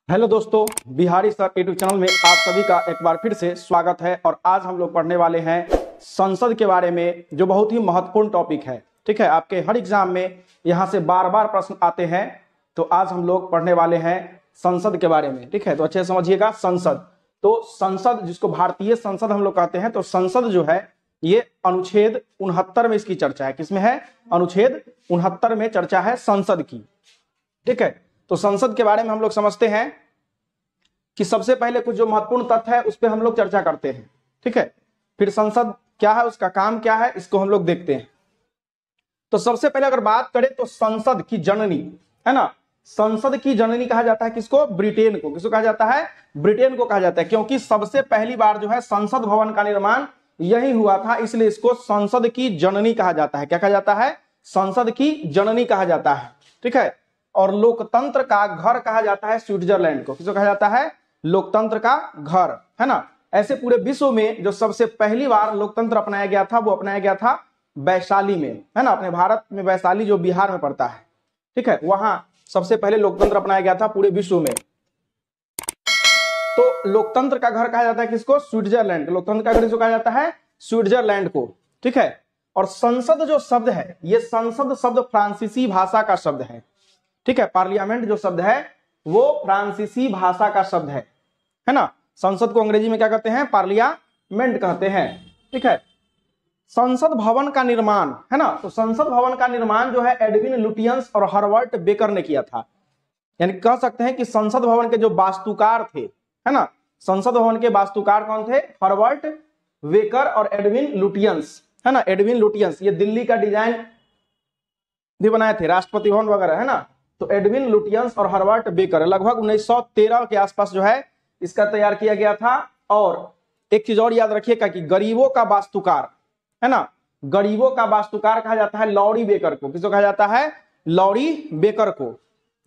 Hello दोस्तों, Bihari sir YouTube channel में आप सभी का एक बार फिर से स्वागत है। और आज हम लोग पढ़ने वाले हैं संसद के बारे में, जो बहुत ही महत्वपूर्ण टॉपिक है। ठीक है, आपके हर एग्जाम में यहाँ से बार बार प्रश्न आते हैं। तो आज हम लोग पढ़ने वाले हैं संसद के बारे में। ठीक है, तो अच्छे से समझिएगा। संसद, तो संसद जिसको भारतीय संसद हम लोग कहते हैं, तो संसद जो है ये अनुच्छेद 69 में इसकी चर्चा है। किसमें है? अनुच्छेद 69 में चर्चा है संसद की। ठीक है, तो संसद के बारे में हम लोग समझते हैं कि सबसे पहले कुछ जो महत्वपूर्ण तथ्य है उस पर हम लोग चर्चा करते हैं। ठीक है, फिर संसद क्या है, उसका काम क्या है, इसको हम लोग देखते हैं। तो सबसे पहले अगर बात करें तो संसद की जननी है ना, संसद की जननी कहा जाता है किसको? ब्रिटेन को। किसको कहा जाता है? ब्रिटेन को कहा जाता है, क्योंकि सबसे पहली बार जो है संसद भवन का निर्माण यही हुआ था, इसलिए इसको संसद की जननी कहा जाता है। क्या कहा जाता है? संसद की जननी कहा जाता है। ठीक है, और लोकतंत्र का घर कहा जाता है स्विट्जरलैंड को। किसको कहा जाता है? लोकतंत्र का घर, है ना। ऐसे पूरे विश्व में जो सबसे पहली बार लोकतंत्र अपनाया गया था वो अपनाया गया था वैशाली में, है ना। अपने भारत में वैशाली जो बिहार में पड़ता है, ठीक है, वहां सबसे पहले लोकतंत्र अपनाया गया था पूरे विश्व में। तो लोकतंत्र का घर कहा जाता है किसको? स्विट्जरलैंड। लोकतंत्र का घर किसको कहा जाता है? स्विट्जरलैंड को। ठीक है, और संसद जो शब्द है, ये संसद शब्द फ्रांसीसी भाषा का शब्द है। ठीक है, पार्लियामेंट जो शब्द है वो फ्रांसीसी भाषा का शब्द है ना। संसद को अंग्रेजी में क्या कहते हैं? पार्लियामेंट कहते हैं। ठीक है, संसद भवन का निर्माण, है ना, तो संसद भवन का निर्माण जो है एडविन लुटियंस और हर्बर्ट बेकर ने किया था। यानी कह सकते हैं कि संसद भवन के जो वास्तुकार थे, है ना, संसद भवन के वास्तुकार कौन थे? हर्बर्ट बेकर और एडविन लुटियंस, है ना। एडविन लुटियंस ये दिल्ली का डिजाइन भी बनाए थे, राष्ट्रपति भवन वगैरह, है ना। तो एडविन लुटियंस और हर्बर्ट बेकर लगभग 1913 के आसपास जो है इसका तैयार किया गया था। और एक चीज और याद रखिएगा कि गरीबों का वास्तुकार, है ना, गरीबों का वास्तुकार कहा जाता है लॉरी बेकर को। किसको कहा जाता है? लॉरी बेकर को।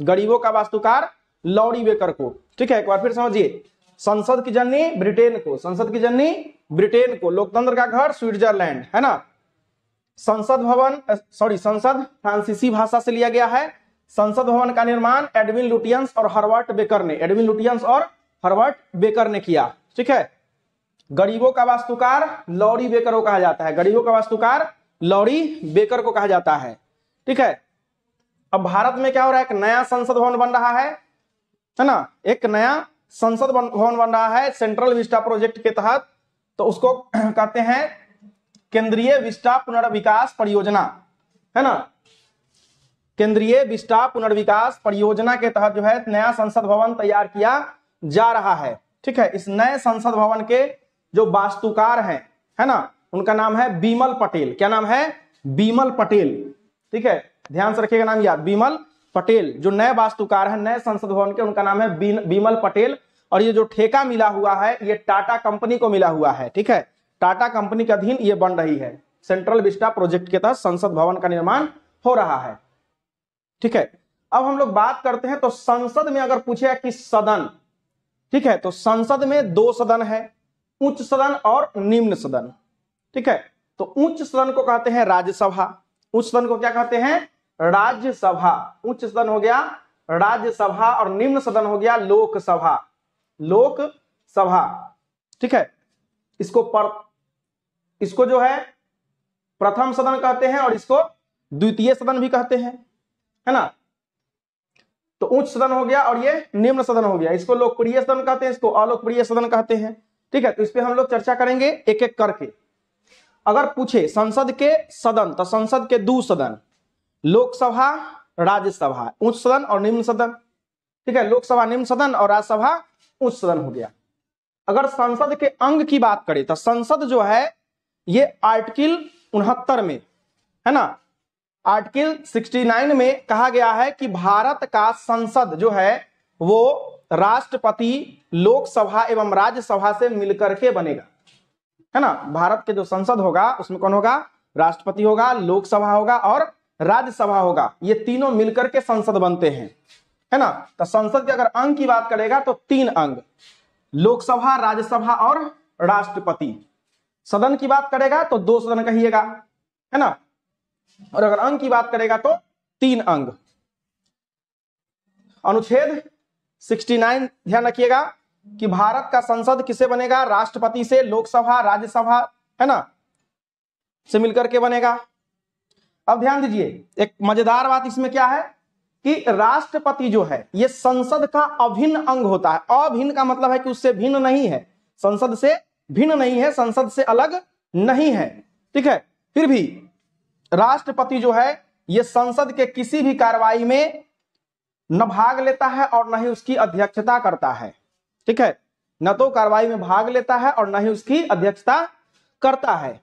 गरीबों का वास्तुकार लॉरी बेकर को। ठीक है, एक बार फिर समझिए। संसद की जननी ब्रिटेन को, संसद की जननी ब्रिटेन को, लोकतंत्र का घर स्विट्जरलैंड, है ना। संसद भवन संसद फ्रांसीसी भाषा से लिया गया है। संसद भवन का निर्माण एडविन लुटियंस और हर्बर्ट बेकर ने, एडविन लुटियंस और हर्बर्ट बेकर ने किया। ठीक है, गरीबों का वास्तुकार लॉरी बेकर को कहा जाता है। गरीबों का वास्तुकार लॉरी बेकर को कहा जाता है। ठीक है, अब भारत में क्या हो रहा है? एक नया संसद भवन बन रहा है ना। एक नया संसद भवन बन रहा है सेंट्रल विस्टा प्रोजेक्ट के तहत। तो उसको कहते हैं केंद्रीय विस्टा पुनर्विकास परियोजना, है ना। केंद्रीय विस्टा पुनर्विकास परियोजना के तहत जो है नया संसद भवन तैयार किया जा रहा है। ठीक है, इस नए संसद भवन के जो वास्तुकार हैं, है ना, उनका नाम है बिमल पटेल। क्या नाम है? बिमल पटेल। ठीक है, ध्यान से रखिएगा नाम याद, बिमल पटेल। जो नए वास्तुकार हैं नए संसद भवन के, उनका नाम है बिमल पटेल। और ये जो ठेका मिला हुआ है ये टाटा कंपनी को मिला हुआ है। ठीक है, टाटा कंपनी के अधीन ये बन रही है। सेंट्रल विस्टा प्रोजेक्ट के तहत संसद भवन का निर्माण हो रहा है। ठीक है, अब हम लोग बात करते हैं तो संसद में अगर पूछे कि सदन, ठीक है, तो संसद में दो सदन है, उच्च सदन और निम्न सदन। ठीक है, तो उच्च सदन को कहते हैं राज्यसभा। उच्च सदन को क्या कहते हैं? राज्यसभा। उच्च सदन हो गया राज्यसभा और निम्न सदन हो गया लोकसभा। लोकसभा। ठीक है, इसको जो है प्रथम सदन कहते हैं और इसको द्वितीय सदन भी कहते हैं, है ना। तो उच्च सदन हो गया और ये निम्न सदन हो गया। इसको लोकप्रिय सदन कहते हैं, इसको अलोकप्रिय सदन कहते हैं। ठीक है, तो इस पे हम लोग चर्चा करेंगे एक एक करके। अगर पूछे संसद के सदन, तो संसद के दो सदन, लोकसभा राज्यसभा, उच्च सदन और निम्न सदन। ठीक है, लोकसभा निम्न सदन और राज्यसभा उच्च सदन हो गया। अगर संसद के अंग की बात करें तो संसद जो है ये आर्टिकल 69 में, है ना, आर्टिकल 69 में कहा गया है कि भारत का संसद जो है वो राष्ट्रपति, लोकसभा एवं राज्यसभा से मिलकर के बनेगा, है ना। भारत के जो संसद होगा उसमें कौन होगा? राष्ट्रपति होगा, लोकसभा होगा और राज्यसभा होगा। ये तीनों मिलकर के संसद बनते हैं, है ना। तो संसद के अगर अंग की बात करेगा तो 3 अंग, लोकसभा, राज्यसभा और राष्ट्रपति। सदन की बात करेगा तो 2 सदन कहिएगा, है ना। और अगर अंग की बात करेगा तो 3 अंग। अनुच्छेद 69 ध्यान रखिएगा कि भारत का संसद किसे बनेगा, राष्ट्रपति से, लोकसभा राज्यसभा है ना से मिलकर के बनेगा। अब ध्यान दीजिए, एक मजेदार बात इसमें क्या है कि राष्ट्रपति जो है ये संसद का अभिन्न अंग होता है। अभिन्न का मतलब है कि उससे भिन्न नहीं है, संसद से भिन्न नहीं है, संसद से अलग नहीं है, ठीक है। फिर भी राष्ट्रपति जो है ये संसद के किसी भी कार्रवाई में न भाग लेता है और न ही उसकी अध्यक्षता करता है, ठीक है। न तो कार्रवाई में भाग लेता है और न ही उसकी अध्यक्षता करता है,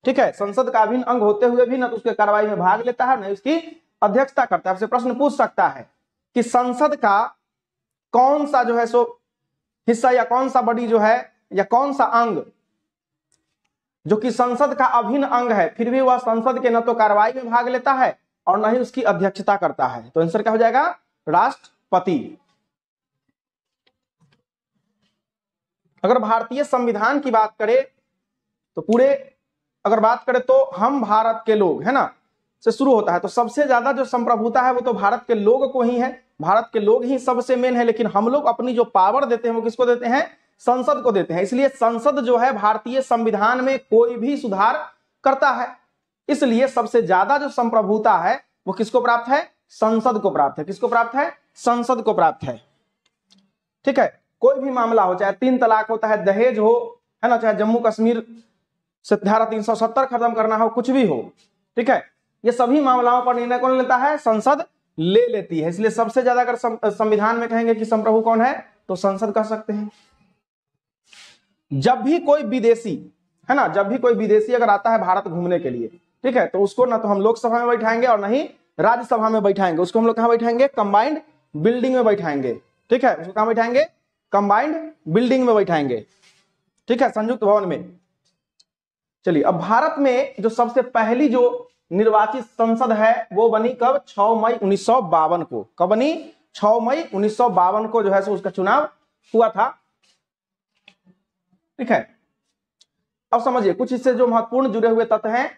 ठीक है। संसद का अभिन्न अंग होते हुए भी न तो उसके कार्रवाई में भाग लेता है न ही उसकी अध्यक्षता करता है। आपसे प्रश्न पूछ सकता है कि संसद का कौन सा जो है सो हिस्सा या कौन सा बॉडी जो है या कौन सा अंग जो कि संसद का अभिन्न अंग है फिर भी वह संसद के न तो कार्रवाई में भाग लेता है और न ही उसकी अध्यक्षता करता है। तो आंसर क्या हो जाएगा, राष्ट्रपति। अगर भारतीय संविधान की बात करें तो अगर बात करें तो हम भारत के लोग है ना से शुरू होता है, तो सबसे ज्यादा जो संप्रभुता है वो तो भारत के लोग को ही है, भारत के लोग ही सबसे मेन है। लेकिन हम लोग अपनी जो पावर देते हैं वो किसको देते हैं, संसद को देते हैं। इसलिए संसद जो है भारतीय संविधान में कोई भी सुधार करता है, इसलिए सबसे ज्यादा जो संप्रभुता है वो किसको प्राप्त है, संसद को प्राप्त है। किसको प्राप्त है, संसद को प्राप्त है, ठीक है। कोई भी मामला हो, चाहे 3 तलाक होता है, दहेज हो है ना, चाहे जम्मू कश्मीर से धारा 370 खत्म करना हो, कुछ भी हो, ठीक है, ये सभी मामलों पर निर्णय कौन लेता है, संसद ले लेती है। इसलिए सबसे ज्यादा अगर संविधान में कहेंगे कि संप्रभु कौन है तो संसद कह सकते हैं। जब भी कोई विदेशी है ना, जब भी कोई विदेशी अगर आता है भारत घूमने के लिए, ठीक है, तो उसको ना तो हम लोकसभा में बैठाएंगे और नहीं राज्यसभा में बैठाएंगे, उसको हम लोग कहां बैठाएंगे, कंबाइंड बिल्डिंग में बैठाएंगे, ठीक है। उसको कहां बैठाएंगे, कंबाइंड बिल्डिंग में बैठाएंगे, ठीक है, संयुक्त भवन में। चलिए, अब भारत में जो सबसे पहली जो निर्वाचित संसद है वो बनी कब, 6 मई 1952 को। कब बनी, 6 मई 1952 को जो है सो उसका चुनाव हुआ था, ठीक है। अब समझिए कुछ इससे जो महत्वपूर्ण जुड़े हुए तथ्य हैं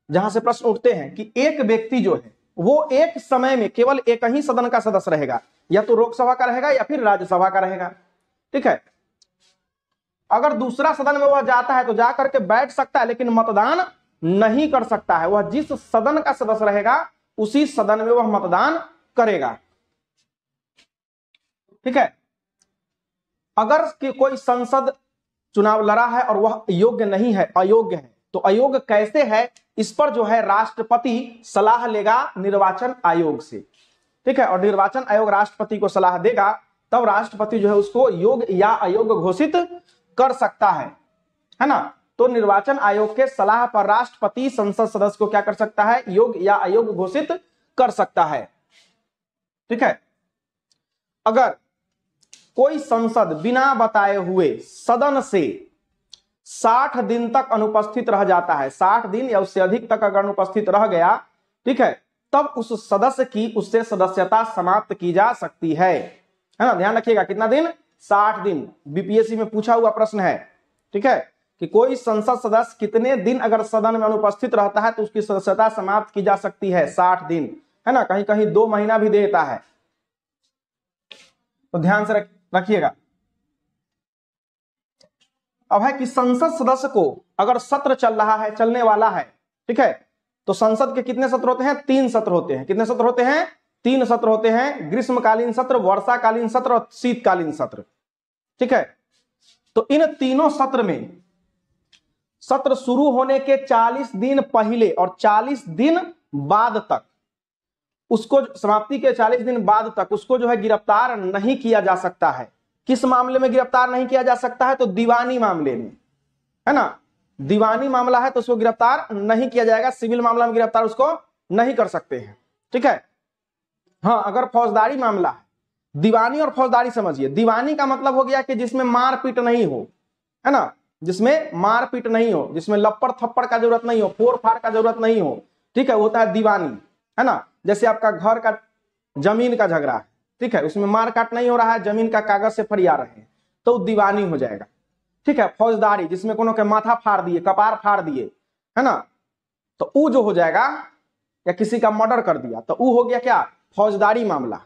जहां से प्रश्न उठते हैं कि एक व्यक्ति जो है वो एक समय में केवल एक ही सदन का सदस्य रहेगा, या तो लोकसभा का रहेगा या फिर राज्यसभा का रहेगा, ठीक है। अगर दूसरा सदन में वह जाता है तो जाकर के बैठ सकता है लेकिन मतदान नहीं कर सकता है। वह जिस सदन का सदस्य रहेगा उसी सदन में वह मतदान करेगा, ठीक है। अगर कोई संसद चुनाव लड़ा है और वह योग्य नहीं है, अयोग्य है, तो अयोग्य कैसे है इस पर जो है राष्ट्रपति सलाह लेगा निर्वाचन आयोग से, ठीक है। और निर्वाचन आयोग राष्ट्रपति को सलाह देगा, तब राष्ट्रपति जो है उसको योग्य या अयोग्य घोषित कर सकता है ना। तो निर्वाचन आयोग के सलाह पर राष्ट्रपति संसद सदस्य को क्या कर सकता है, योग्य या अयोग्य घोषित कर सकता है, ठीक है। अगर कोई संसद बिना बताए हुए सदन से 60 दिन तक अनुपस्थित रह जाता है, 60 दिन या उससे अधिक तक अगर अनुपस्थित रह गया, ठीक है, तब उस सदस्य की उससे सदस्यता समाप्त की जा सकती है ना। ध्यान रखिएगा कितना दिन, 60 दिन। बीपीएससी में पूछा हुआ प्रश्न है, ठीक है, कि कोई संसद सदस्य कितने दिन अगर सदन में अनुपस्थित रहता है तो उसकी सदस्यता समाप्त की जा सकती है, 60 दिन, है ना। कहीं कहीं 2 महीना भी देता है, तो ध्यान से रखिएगा। अब है कि संसद सदस्य को अगर सत्र चल रहा है, चलने वाला है, ठीक है, तो संसद के कितने सत्र होते हैं, 3 सत्र होते हैं। कितने सत्र होते हैं, 3 सत्र होते हैं, ग्रीष्मकालीन सत्र, वर्षाकालीन सत्र और शीतकालीन सत्र, ठीक है। तो इन तीनों सत्र में सत्र शुरू होने के 40 दिन पहले और 40 दिन बाद तक उसको, समाप्ति के 40 दिन बाद तक उसको जो है गिरफ्तार नहीं किया जा सकता है। किस मामले में गिरफ्तार नहीं किया जा सकता है, तो दीवानी मामले में, है ना। दीवानी मामला है तो उसको गिरफ्तार नहीं किया जाएगा, सिविल मामला में गिरफ्तार उसको नहीं कर सकते हैं, ठीक है। हाँ, अगर फौजदारी मामला है, दीवानी और फौजदारी समझिए, दीवानी का मतलब हो गया कि जिसमें मारपीट नहीं हो, है ना, जिसमें मारपीट नहीं हो, जिसमें लप्पड़ थप्पड़ का जरूरत नहीं हो, फोड़ फाड़ का जरूरत नहीं हो, ठीक है, होता है दीवानी, है ना। जैसे आपका घर का जमीन का झगड़ा है, ठीक है, उसमें मार काट नहीं हो रहा है, जमीन का कागज से फरिया रहे हैं, तो दीवानी हो जाएगा, ठीक है। फौजदारी जिसमें कोनो के माथा फाड़ दिए, कपार फाड़ दिए, है ना, तो वो जो हो जाएगा, या किसी का मर्डर कर दिया तो वो हो गया क्या, फौजदारी मामला,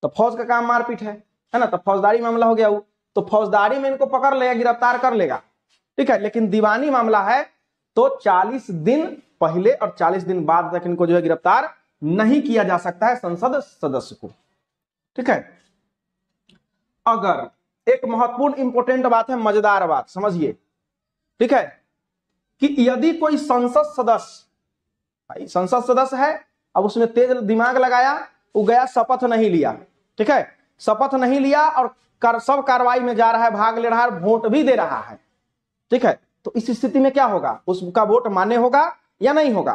तो फौज का काम मारपीट है ना, तो फौजदारी मामला हो गया वो, तो फौजदारी में इनको पकड़ लेगा, गिरफ्तार कर लेगा, ठीक है। लेकिन दीवानी मामला है तो 40 दिन पहले और 40 दिन बाद तक इनको जो है गिरफ्तार नहीं किया जा सकता है संसद सदस्य को, ठीक है। अगर एक महत्वपूर्ण इंपोर्टेंट बात है, मजेदार बात समझिए, ठीक है, कि यदि कोई संसद सदस्य है, अब उसने तेज दिमाग लगाया, वो गया शपथ नहीं लिया, ठीक है, शपथ नहीं लिया और सब कार्रवाई में जा रहा है, भाग ले रहा है, वोट भी दे रहा है, ठीक है, तो इस स्थिति में क्या होगा, उसका वोट मान्य होगा या नहीं होगा,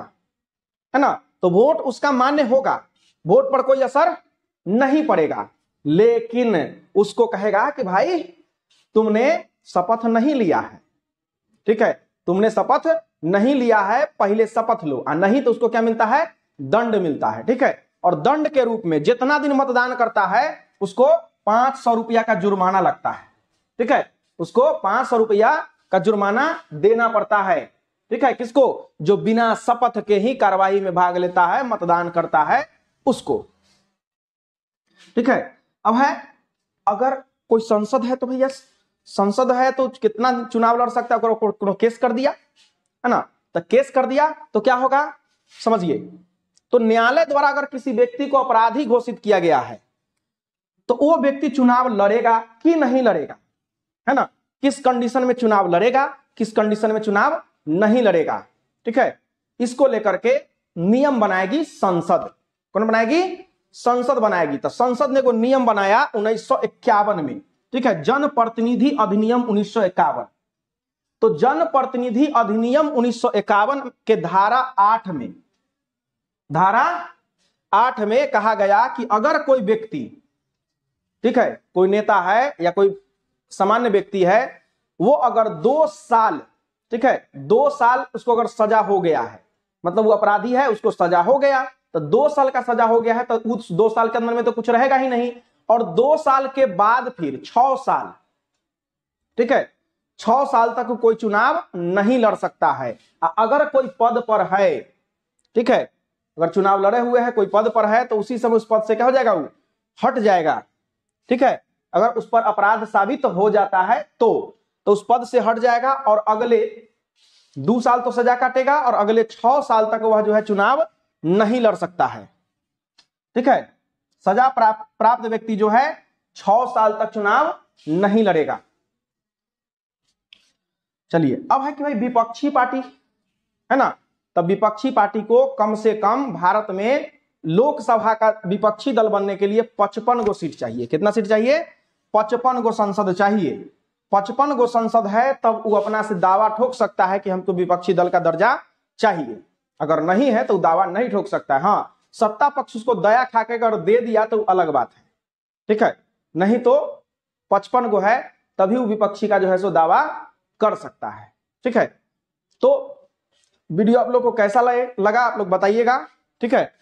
है ना। तो वोट उसका मान्य होगा, वोट पर कोई असर नहीं पड़ेगा, लेकिन उसको कहेगा कि भाई तुमने शपथ नहीं लिया है, ठीक है, तुमने शपथ नहीं लिया है, पहले शपथ लो, नहीं तो उसको क्या मिलता है, दंड मिलता है, ठीक है। और दंड के रूप में जितना दिन मतदान करता है उसको 500 रुपया का जुर्माना लगता है, ठीक है, उसको 500 रुपया का जुर्माना देना पड़ता है, ठीक है, किसको, जो बिना शपथ के ही कार्रवाई में भाग लेता है, मतदान करता है उसको, ठीक है। अब है, अगर कोई संसद है तो भैया संसद है तो कितना चुनाव लड़ सकता है, अगर केस कर दिया है ना, तो केस कर दिया तो क्या होगा समझिए, तो न्यायालय द्वारा अगर किसी व्यक्ति को अपराधी घोषित किया गया है तो वो व्यक्ति चुनाव लड़ेगा कि नहीं लड़ेगा, है ना, किस कंडीशन में चुनाव लड़ेगा, किस कंडीशन में चुनाव नहीं लड़ेगा, ठीक है। इसको लेकर के नियम बनाएगी संसद, कौन बनाएगी, संसद बनाएगी। तो संसद ने को नियम बनाया 1951 में, ठीक है, जनप्रतिनिधि अधिनियम 1951। तो जनप्रतिनिधि अधिनियम 1951 के धारा 8 में कहा गया कि अगर कोई व्यक्ति, ठीक है, कोई नेता है या कोई सामान्य व्यक्ति है, वो अगर 2 साल, ठीक है, 2 साल उसको अगर सजा हो गया है, मतलब वो अपराधी है, उसको सजा हो गया, तो 2 साल का सजा हो गया है, तो उस 2 साल के अंदर में तो कुछ रहेगा ही नहीं, और 2 साल के बाद फिर 6 साल, ठीक है, 6 साल तक कोई चुनाव नहीं लड़ सकता है। अगर कोई पद पर है, ठीक है, अगर चुनाव लड़े हुए है, कोई पद पर है, तो उसी समय उस पद से क्या हो जाएगा, वो हट जाएगा, ठीक है। अगर उस पर अपराध साबित हो जाता है तो उस पद से हट जाएगा, और अगले 2 साल तो सजा काटेगा, और अगले 6 साल तक वह जो है चुनाव नहीं लड़ सकता है, ठीक है। सजा प्राप्त व्यक्ति जो है 6 साल तक चुनाव नहीं लड़ेगा। चलिए, अब है कि भाई विपक्षी पार्टी, है ना, तब विपक्षी पार्टी को कम से कम भारत में लोकसभा का विपक्षी दल बनने के लिए 55 गो सीट चाहिए। कितना सीट चाहिए, 55 गो संसद चाहिए। 55 गो संसद है तब वो अपना से दावा ठोक सकता है कि हमको विपक्षी दल का दर्जा चाहिए, अगर नहीं है तो दावा नहीं ठोक सकता है। हाँ, सत्ता पक्ष उसको दया खाके अगर दे दिया तो अलग बात है, ठीक है, नहीं तो 55 गो है तभी वो विपक्षी का जो है सो दावा कर सकता है, ठीक है। तो वीडियो आप लोग को कैसा लगा आप लोग बताइएगा, ठीक है।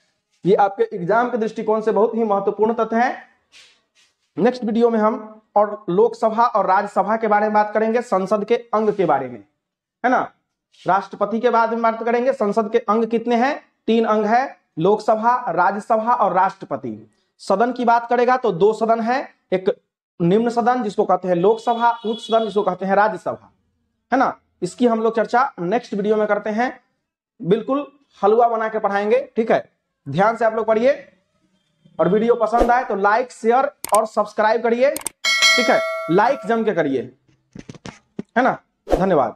ये आपके एग्जाम के दृष्टिकोण से बहुत ही महत्वपूर्ण तथ्य है। नेक्स्ट वीडियो में हम और लोकसभा और राज्यसभा के बारे में बात करेंगे, संसद के अंग के बारे में, है ना। राष्ट्रपति के बारे में बात करेंगे, संसद के अंग कितने हैं, 3 अंग है, लोकसभा, राज्यसभा और राष्ट्रपति। सदन की बात करेगा तो 2 सदन है, एक निम्न सदन जिसको कहते हैं लोकसभा, उच्च सदन जिसको कहते हैं राज्यसभा, है ना। इसकी हम लोग चर्चा नेक्स्ट वीडियो में करते हैं, बिल्कुल हलवा बना के पढ़ाएंगे, ठीक है। ध्यान से आप लोग पढ़िए, और वीडियो पसंद आए तो लाइक, शेयर और सब्सक्राइब करिए, ठीक है, लाइक जम के करिए, है ना। धन्यवाद।